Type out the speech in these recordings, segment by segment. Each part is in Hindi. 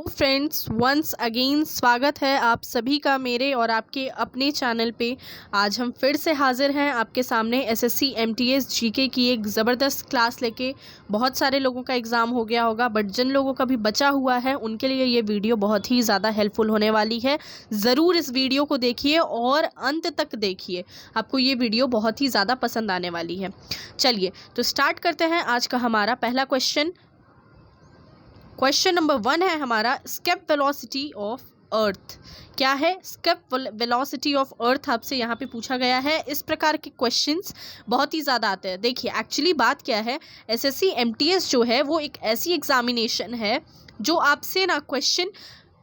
फ्रेंड्स, वंस अगेन स्वागत है आप सभी का मेरे और आपके अपने चैनल पे। आज हम फिर से हाजिर हैं आपके सामने एसएससी एमटीएस जीके की एक ज़बरदस्त क्लास लेके। बहुत सारे लोगों का एग्ज़ाम हो गया होगा, बट जिन लोगों का भी बचा हुआ है उनके लिए ये वीडियो बहुत ही ज़्यादा हेल्पफुल होने वाली है। ज़रूर इस वीडियो को देखिए और अंत तक देखिए, आपको ये वीडियो बहुत ही ज़्यादा पसंद आने वाली है। चलिए तो स्टार्ट करते हैं आज का हमारा पहला क्वेश्चन। क्वेश्चन नंबर 1 है हमारा, स्केप वेलोसिटी ऑफ अर्थ। क्या है स्केप वेलोसिटी ऑफ अर्थ? आपसे यहाँ पे पूछा गया है। इस प्रकार के क्वेश्चंस बहुत ही ज़्यादा आते हैं। देखिए एक्चुअली बात क्या है, एसएससी एमटीएस जो है वो एक ऐसी एग्जामिनेशन है जो आपसे ना क्वेश्चन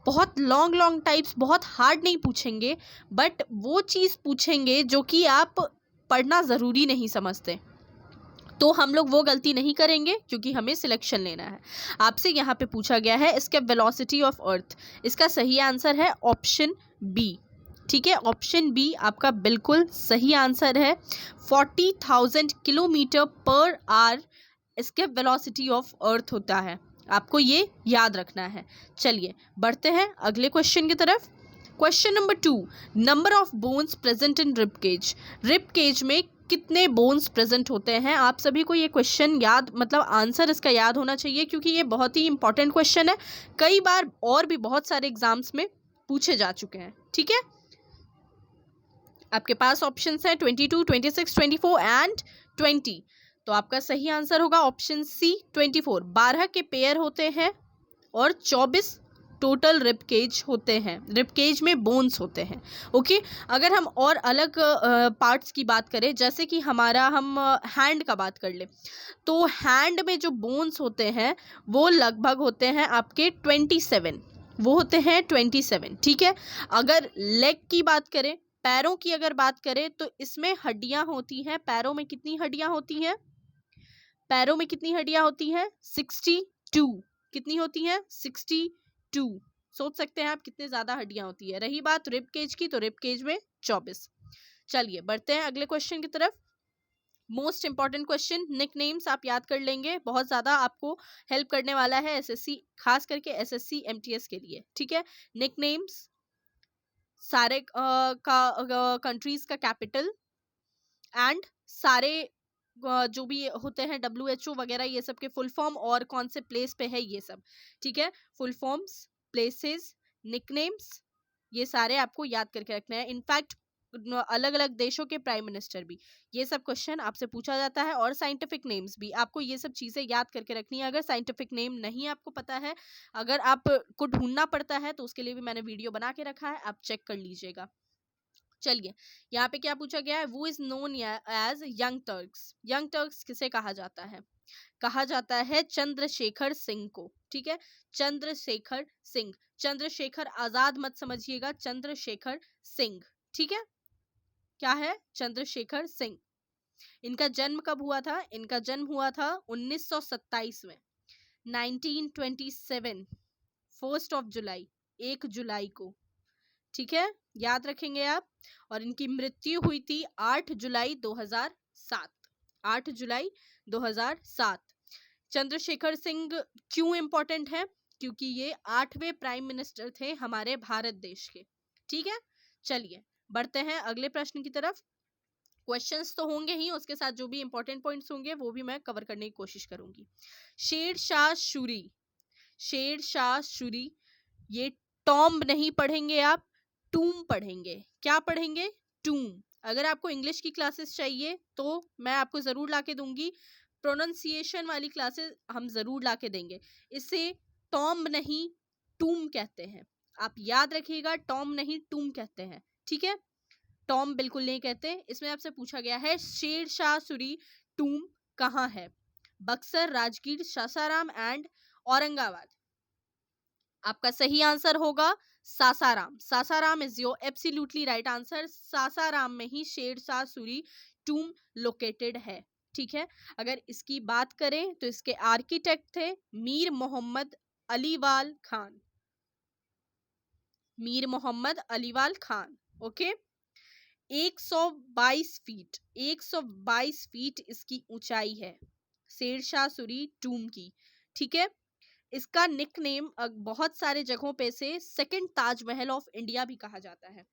बहुत लॉन्ग टाइप्स, बहुत हार्ड नहीं पूछेंगे, बट वो चीज़ पूछेंगे जो कि आप पढ़ना ज़रूरी नहीं समझते। तो हम लोग वो गलती नहीं करेंगे क्योंकि हमें सिलेक्शन लेना है। आपसे यहाँ पे पूछा गया है इसके वेलोसिटी ऑफ अर्थ। इसका सही आंसर है ऑप्शन बी। ठीक है, ऑप्शन बी आपका बिल्कुल सही आंसर है। 40,000 किलोमीटर पर आवर इसके वेलोसिटी ऑफ अर्थ होता है। आपको ये याद रखना है। चलिए बढ़ते हैं अगले क्वेश्चन की तरफ। Question number 2, number of bones present in rib cage. Rib cage में कितने बोन्स प्रेजेंट होते हैं? आप सभी को ये क्वेश्चन याद, मतलब आंसर इसका याद होना चाहिए क्योंकि ये बहुत ही इंपॉर्टेंट क्वेश्चन है। कई बार और भी बहुत सारे एग्जाम्स में पूछे जा चुके हैं। ठीक है, आपके पास ऑप्शंस हैं 22, 26, 24 एंड 20। तो आपका सही आंसर होगा ऑप्शन सी 24। 12 के पेयर होते हैं और 24 टोटल रिब केज होते हैं। रिब केज में बोन्स होते हैं। ओके, अगर हम और अलग पार्ट्स की बात करें, जैसे कि हम हैंड का बात कर ले, तो हैंड में जो बोन्स होते हैं वो लगभग होते हैं आपके 27। वो होते हैं 27। ठीक है, अगर लेग की बात करें, पैरों की अगर बात करें, तो इसमें हड्डियां होती हैं। पैरों में कितनी हड्डियां होती हैं? पैरों में कितनी हड्डियां होती हैं? 62। कितनी होती हैं? 62। सोच सकते हैं आप कितने ज्यादा हड्डियां होती है। रही बात रिब केज की, तो रिब केज में 24। चलिए बढ़ते हैं अगले क्वेश्चन की तरफ। Most important question, nick names आप याद कर लेंगे, बहुत ज्यादा आपको हेल्प करने वाला है एसएससी, खास करके एसएससी एमटीएस के लिए। ठीक है, निक नेम्स, सारे कंट्रीज का कैपिटल एंड सारे जो भी होते हैं WHO वगैरह, ये सब के फुल फॉर्म और कौन से प्लेस पे है ये सब। ठीक है, फुल फॉर्म्स, प्लेसेस, निकनेम्स, ये सारे आपको याद करके रखना है। इनफैक्ट अलग अलग देशों के प्राइम मिनिस्टर भी, ये सब क्वेश्चन आपसे पूछा जाता है। और साइंटिफिक नेम्स भी आपको ये सब चीजें याद करके रखनी है। अगर साइंटिफिक नेम नहीं आपको पता है, अगर आप को ढूंढना पड़ता है, तो उसके लिए भी मैंने वीडियो बना के रखा है, आप चेक कर लीजिएगा। चलिए यहाँ पे क्या पूछा गया है, वो is known as young Turks. Young Turks किसे कहा जाता है? कहा जाता है चंद्रशेखर सिंह को। ठीक है, चंद्रशेखर सिंह। चंद्रशेखर आजाद मत समझिएगा, चंद्रशेखर सिंह। ठीक है, क्या है? चंद्रशेखर सिंह। इनका जन्म कब हुआ था? इनका जन्म हुआ था 1927 में, 1927, 1 जुलाई, 1 जुलाई को। ठीक है, याद रखेंगे आप। और इनकी मृत्यु हुई थी 8 जुलाई 2007। 8 जुलाई 2007। चंद्रशेखर सिंह क्यों इंपॉर्टेंट है? क्योंकि ये 8वें प्राइम मिनिस्टर थे हमारे भारत देश के। ठीक है, चलिए बढ़ते हैं अगले प्रश्न की तरफ। क्वेश्चंस तो होंगे ही, उसके साथ जो भी इंपॉर्टेंट पॉइंट्स होंगे वो भी मैं कवर करने की कोशिश करूंगी। शेर शाह सूरी, शेर शाह सूरी, ये टॉम्ब नहीं पढ़ेंगे आप, टूम पढ़ेंगे। क्या पढ़ेंगे? टूम। अगर आपको इंग्लिश की क्लासेस चाहिए तो मैं आपको जरूर लाके दूंगी, प्रोनाउंसिएशन वाली क्लासेस हम जरूर लाके देंगे। इसे टॉम्ब नहीं टूम कहते हैं, आप याद रखिएगा, टॉम्ब नहीं टूम कहते हैं। ठीक है, टॉम्ब बिल्कुल नहीं कहते। इसमें आपसे पूछा गया है शेर शाह सूरी टूम कहाँ है? बक्सर, राजगीर, सासाराम एंड औरंगाबाद। आपका सही आंसर होगा Sasaram. Sasaram is your absolutely right answer. Sasaram में ही शेर शाह सूरी टूम लोकेटेड है। ठीक है, अगर इसकी बात करें तो इसके आर्किटेक्ट थे Mir Mohammad Aliwal Khan. Mir Mohammad Aliwal Khan. Okay, 122 feet, 122 feet इसकी ऊंचाई है शेर शाह सूरी टूम की। ठीक है, इसका निकनेम बहुत सारे जगहों पे से सेकंड ताजमहल ऑफ इंडिया भी कहा जाता है।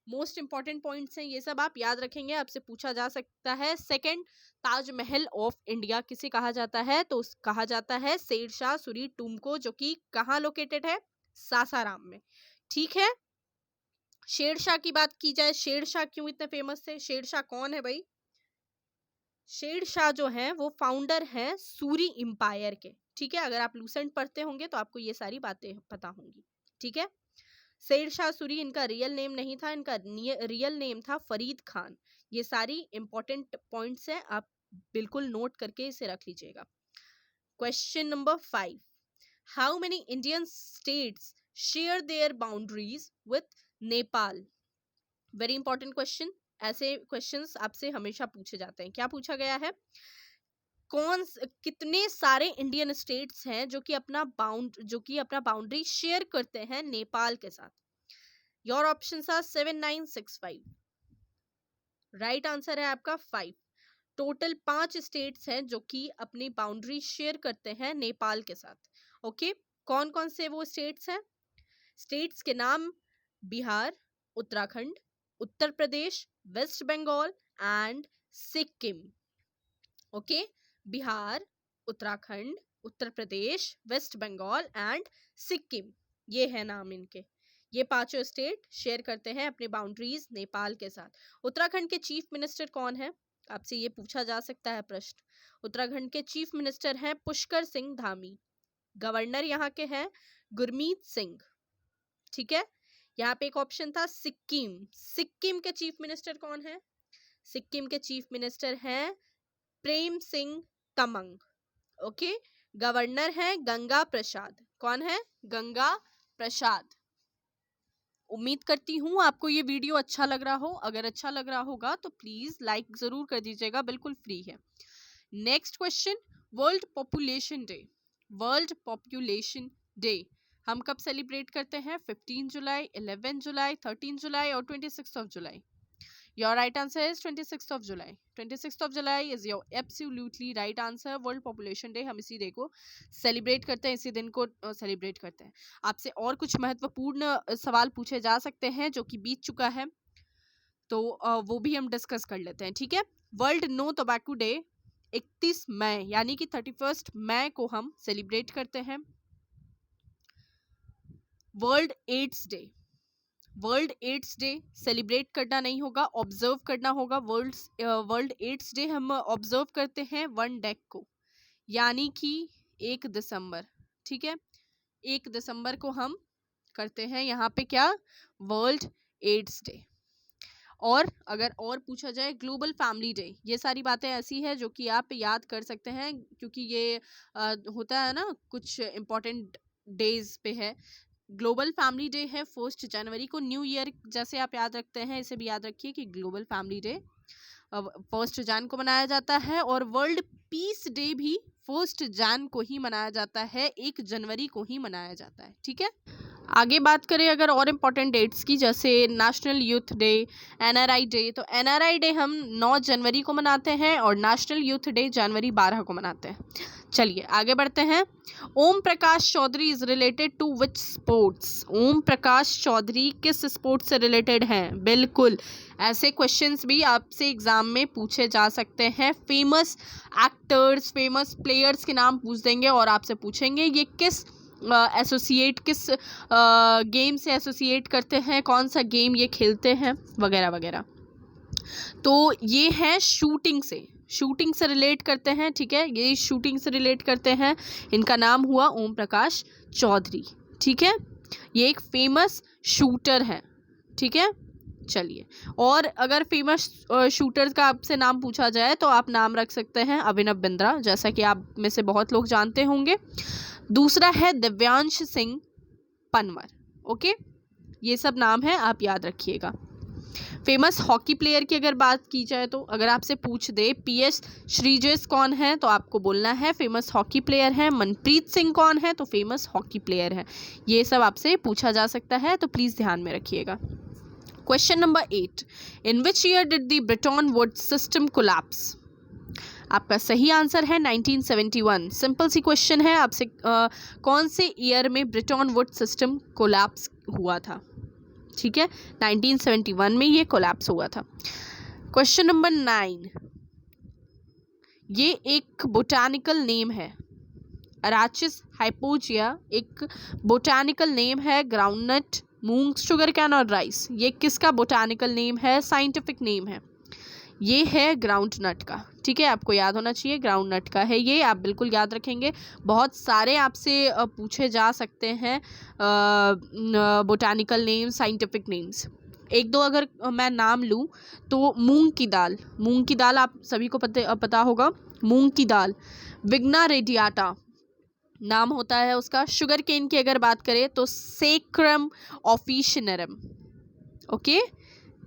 मोस्ट इंपॉर्टेंट पॉइंट्स हैं ये सब, आप याद रखेंगे, आपसे पूछा जा सकता है। सेकंड ताजमहल ऑफ इंडिया किसे कहा जाता है? तो कहा जाता है शेरशाह सूरी टूम को, जो कि कहाँ लोकेटेड है? सासाराम में। ठीक है, शेरशाह की बात की जाए, शेरशाह क्यों इतने फेमस थे? शेरशाह कौन है भाई? शेरशाह जो है वो फाउंडर है सूरी एम्पायर के। ठीक है, अगर आप लूसेंट पढ़ते होंगे तो आपको ये सारी बातें पता होंगी। ठीक है, शेरशाह सूरी इनका रियल नेम नहीं था, इनका रियल नेम था फरीद खान। ये सारी इंपॉर्टेंट पॉइंट्स हैं, आप बिल्कुल नोट करके इसे रख लीजिएगा। Question number 5, how many Indian states share their boundaries with Nepal? Very important question, ऐसे क्वेश्चंस आपसे हमेशा पूछे जाते हैं। क्या पूछा गया है? कितने सारे इंडियन स्टेट्स हैं जो कि अपना बाउंड्री शेयर करते हैं नेपाल के साथ? Your options are 7, 9, 6, 5। Right answer है आपका 5। टोटल 5 स्टेट्स हैं जो कि अपनी बाउंड्री शेयर करते हैं नेपाल के साथ। ओके, कौन कौन से वो स्टेट्स हैं? स्टेट्स के नाम Bihar, Uttarakhand, Uttar Pradesh, West Bengal and Sikkim. Okay, Bihar, Uttarakhand, Uttar Pradesh, West Bengal and Sikkim, ये है नाम इनके। ये पांचों स्टेट शेयर करते हैं अपनी बाउंड्रीज नेपाल के साथ। उत्तराखंड के चीफ मिनिस्टर कौन है? आपसे ये पूछा जा सकता है प्रश्न। उत्तराखंड के चीफ मिनिस्टर हैं पुष्कर सिंह धामी। गवर्नर यहाँ के हैं गुरमीत सिंह। ठीक है, यहाँ पे एक ऑप्शन था सिक्किम। सिक्किम के चीफ मिनिस्टर कौन है? सिक्किम के चीफ मिनिस्टर हैं प्रेम सिंह तमंग। ओके, गवर्नर है गंगा प्रसाद। कौन है? गंगा प्रसाद। उम्मीद करती हूँ आपको ये वीडियो अच्छा लग रहा हो। अगर अच्छा लग रहा होगा तो प्लीज लाइक जरूर कर दीजिएगा, बिल्कुल फ्री है। Next question, world population day. World population day हम कब सेलिब्रेट करते हैं? 15 जुलाई, 11 जुलाई, 13 जुलाई और 26 of July. Your right answer is 26th of July. 26th of July is your absolutely right answer. World Population Day हम इसी डे को सेलिब्रेट करते हैं, इसी दिन को सेलिब्रेट करते हैं। आपसे और कुछ महत्वपूर्ण सवाल पूछे जा सकते हैं जो कि बीत चुका है, तो वो भी हम डिस्कस कर लेते हैं। ठीक है, वर्ल्ड नो टोबैको डे 31 मई यानी कि 31 मई को हम सेलिब्रेट करते हैं। World AIDS day, world AIDS day celebrate करना नहीं होगा, ऑब्जर्व करना होगा। वर्ल्ड एड्स डे हम ऑब्जर्व करते हैं 1 डेक को, यानी कि 1 दिसंबर। ठीक है, 1 दिसंबर को हम करते हैं यहाँ पे क्या? World AIDS day. और अगर और पूछा जाए ग्लोबल फैमिली डे, ये सारी बातें ऐसी है जो कि आप याद कर सकते हैं, क्योंकि ये होता है ना कुछ इम्पोर्टेंट डेज पे है। ग्लोबल फैमिली डे है 1 जनवरी को। न्यू ईयर जैसे आप याद रखते हैं, इसे भी याद रखिए कि ग्लोबल फैमिली डे 1 जन को मनाया जाता है। और वर्ल्ड पीस डे भी 1 जन को ही मनाया जाता है, 1 जनवरी को ही मनाया जाता है। ठीक है, आगे बात करें अगर और इम्पोर्टेंट डेट्स की, जैसे national youth day, NRI day, तो एनआरआई डे हम 9 जनवरी को मनाते हैं और नेशनल यूथ डे जनवरी 12 को मनाते हैं। चलिए आगे बढ़ते हैं। Om Prakash Chaudhary is related to which sports? Om Prakash Chaudhary किस स्पोर्ट्स से रिलेटेड हैं? बिल्कुल, ऐसे क्वेश्चंस भी आपसे एग्जाम में पूछे जा सकते हैं। फेमस एक्टर्स, फेमस प्लेयर्स के नाम पूछ देंगे और आपसे पूछेंगे ये किस किस गेम से एसोसिएट करते हैं, कौन सा गेम ये खेलते हैं, वगैरह वगैरह। तो ये है शूटिंग से रिलेट करते हैं। ठीक है, ये शूटिंग से रिलेट करते हैं। इनका नाम हुआ ओम प्रकाश चौधरी। ठीक है, ये एक फेमस शूटर है। ठीक है, चलिए, और अगर फेमस शूटर का आपसे नाम पूछा जाए तो आप नाम रख सकते हैं अभिनव बिंद्रा, जैसा कि आप में से बहुत लोग जानते होंगे। दूसरा है दिव्यांश सिंह पनवर। ओके, ये सब नाम है, आप याद रखिएगा। फेमस हॉकी प्लेयर की अगर बात की जाए तो अगर आपसे पूछ दे PS श्रीजेश कौन है, तो आपको बोलना है फेमस हॉकी प्लेयर है। मनप्रीत सिंह कौन है, तो फेमस हॉकी प्लेयर है। ये सब आपसे पूछा जा सकता है, तो प्लीज़ ध्यान में रखिएगा। Question number 8, in which year did the Bretton Woods system collapse? आपका सही आंसर है 1971। सिंपल सी क्वेश्चन है आपसे, कौन से ईयर में ब्रेटन वुड्स सिस्टम कोलैप्स हुआ था? ठीक है, 1971 में ये कोलैप्स हुआ था। क्वेश्चन नंबर 9, ये एक बोटानिकल नेम है। अराचिस हाइपोजिया एक बोटानिकल नेम है। ग्राउंडनट, मूंग, शुगर कैन और राइस, ये किसका बोटानिकल नेम है, साइंटिफिक नेम है? ये है ग्राउंडनट का। ठीक है, आपको याद होना चाहिए ग्राउंडनट का है ये, आप बिल्कुल याद रखेंगे। बहुत सारे आपसे पूछे जा सकते हैं बोटानिकल नेम, साइंटिफिक नेम्स। एक दो अगर मैं नाम लूँ तो मूंग की दाल, मूंग की दाल आप सभी को पता होगा, मूंग की दाल। विग्ना रेडियाटा नाम होता है उसका। शुगर केन की अगर बात करें तो सेक्रम ऑफिशिनरम, ओके,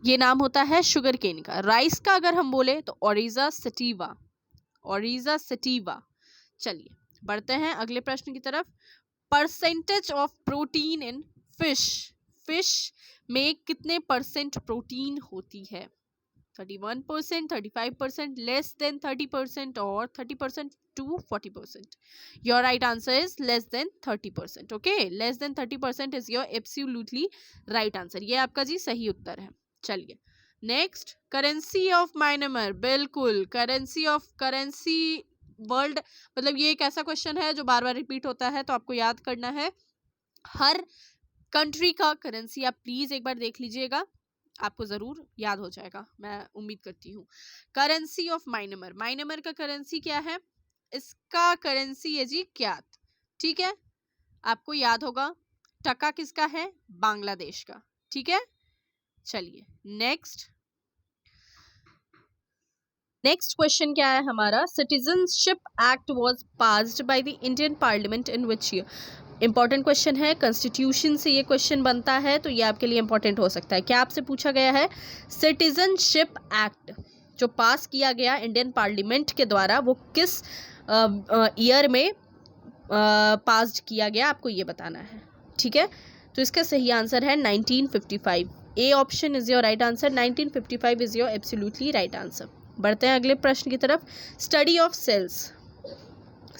ये नाम होता है शुगर केन का। राइस का अगर हम बोले तो ओरिजा सटीवा, ओरिजा सटीवा। चलिए बढ़ते हैं अगले प्रश्न की तरफ। Percentage of protein in fish, fish में कितने परसेंट प्रोटीन होती है? 31%, 35%, लेस देन 30% और 30% to 40%? Your right answer is less than 30%. Okay, less than 30% is your absolutely right answer. ये आपका जी सही उत्तर है। चलिए नेक्स्ट, करेंसी ऑफ म्यांमार। बिल्कुल, करेंसी वर्ल्ड, मतलब ये एक ऐसा क्वेश्चन है जो बार बार रिपीट होता है, तो आपको याद करना है हर कंट्री का करेंसी। आप प्लीज एक बार देख लीजिएगा, आपको जरूर याद हो जाएगा, मैं उम्मीद करती हूँ। करेंसी ऑफ म्यांमार, म्यांमार का करेंसी क्या है? इसका करेंसी है जी क्यात। ठीक है, आपको याद होगा। टका किसका है? बांग्लादेश का। ठीक है, चलिए नेक्स्ट क्वेश्चन क्या है हमारा? Citizenship act was passed by the Indian parliament in which year? Important question है, कॉन्स्टिट्यूशन से ये क्वेश्चन बनता है, तो ये आपके लिए इंपॉर्टेंट हो सकता है। क्या आपसे पूछा गया है? सिटीजनशिप एक्ट जो पास किया गया इंडियन पार्लियामेंट के द्वारा, वो किस ईयर में पास किया गया, आपको ये बताना है। ठीक है, तो इसका सही आंसर है 1955। A option is your right answer. 1955 is your absolutely right answer. बढ़ते हैं अगले प्रश्न की तरफ। Study of cells,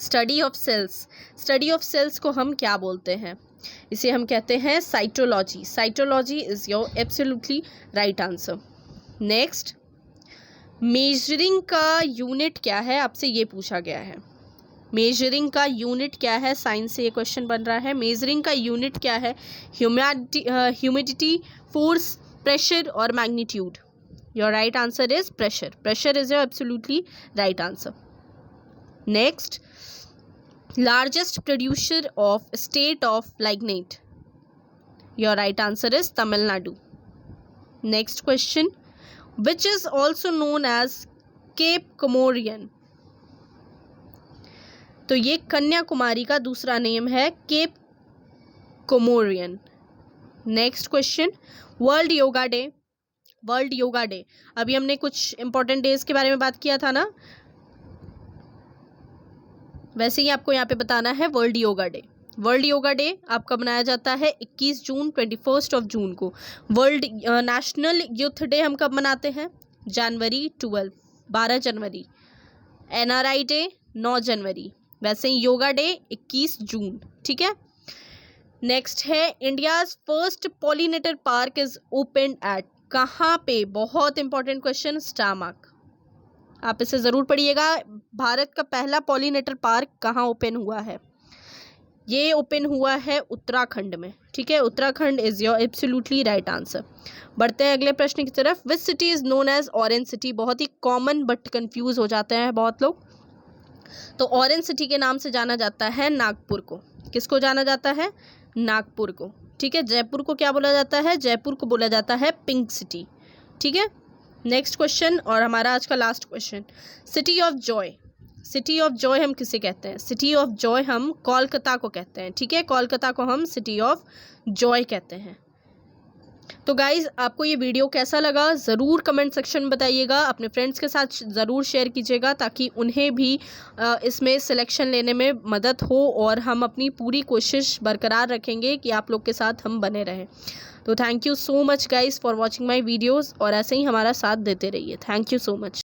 study of cells, study of cells को हम क्या बोलते हैं? इसे हम कहते हैं cytology. Cytology is your absolutely right answer. Next, measuring का यूनिट क्या है? आपसे ये पूछा गया है। मेजरिंग का यूनिट क्या है? साइंस से ये क्वेश्चन बन रहा है। मेजरिंग का यूनिट क्या है? ह्यूमिडिटी, फोर्स, प्रेशर और magnitude? Your right answer is pressure. Pressure is your absolutely right answer. Next, largest producer of state of lignite? Your right answer is Tamil Nadu. Next question, which is also known as Cape Comorin? तो ये कन्याकुमारी का दूसरा नेम है, Cape Comorin. Next question, World Yoga Day. World Yoga Day, अभी हमने कुछ इंपॉर्टेंट डेज के बारे में बात किया था ना, वैसे ही आपको यहाँ पे बताना है world Yoga Day. World Yoga day आपका मनाया जाता है 21 जून, 21 जून को। वर्ल्ड नेशनल यूथ डे हम कब मनाते हैं? जनवरी 12 जनवरी। NRI डे 9 जनवरी। वैसे ही योगा डे 21 जून। ठीक है, नेक्स्ट है, India's first pollinator park is open at? कहाँ पे? बहुत इंपॉर्टेंट क्वेश्चन, स्टार मार्क, आप इसे ज़रूर पढ़िएगा। भारत का पहला पॉलिनेटर पार्क कहाँ ओपन हुआ है? ये ओपन हुआ है उत्तराखंड में। ठीक है, Uttarakhand is your absolutely right answer. बढ़ते हैं अगले प्रश्न की तरफ। Which city is known as orange city? बहुत ही कॉमन बट कंफ्यूज हो जाते हैं बहुत लोग। तो ऑरेंज सिटी के नाम से जाना जाता है नागपुर को। किसको जाना जाता है? नागपुर को। ठीक है, जयपुर को क्या बोला जाता है? जयपुर को बोला जाता है पिंक सिटी। ठीक है, नेक्स्ट क्वेश्चन और हमारा आज का last question, city of Joy. City of Joy हम किसे कहते हैं? सिटी ऑफ जॉय हम कोलकाता को कहते हैं। ठीक है, कोलकाता को हम सिटी ऑफ जॉय कहते हैं। तो गाइज़, आपको ये वीडियो कैसा लगा ज़रूर कमेंट सेक्शन में बताइएगा। अपने फ्रेंड्स के साथ ज़रूर शेयर कीजिएगा ताकि उन्हें भी इसमें सिलेक्शन लेने में मदद हो, और हम अपनी पूरी कोशिश बरकरार रखेंगे कि आप लोग के साथ हम बने रहें। तो thank you so much guys for watching my videos, और ऐसे ही हमारा साथ देते रहिए। Thank you so much.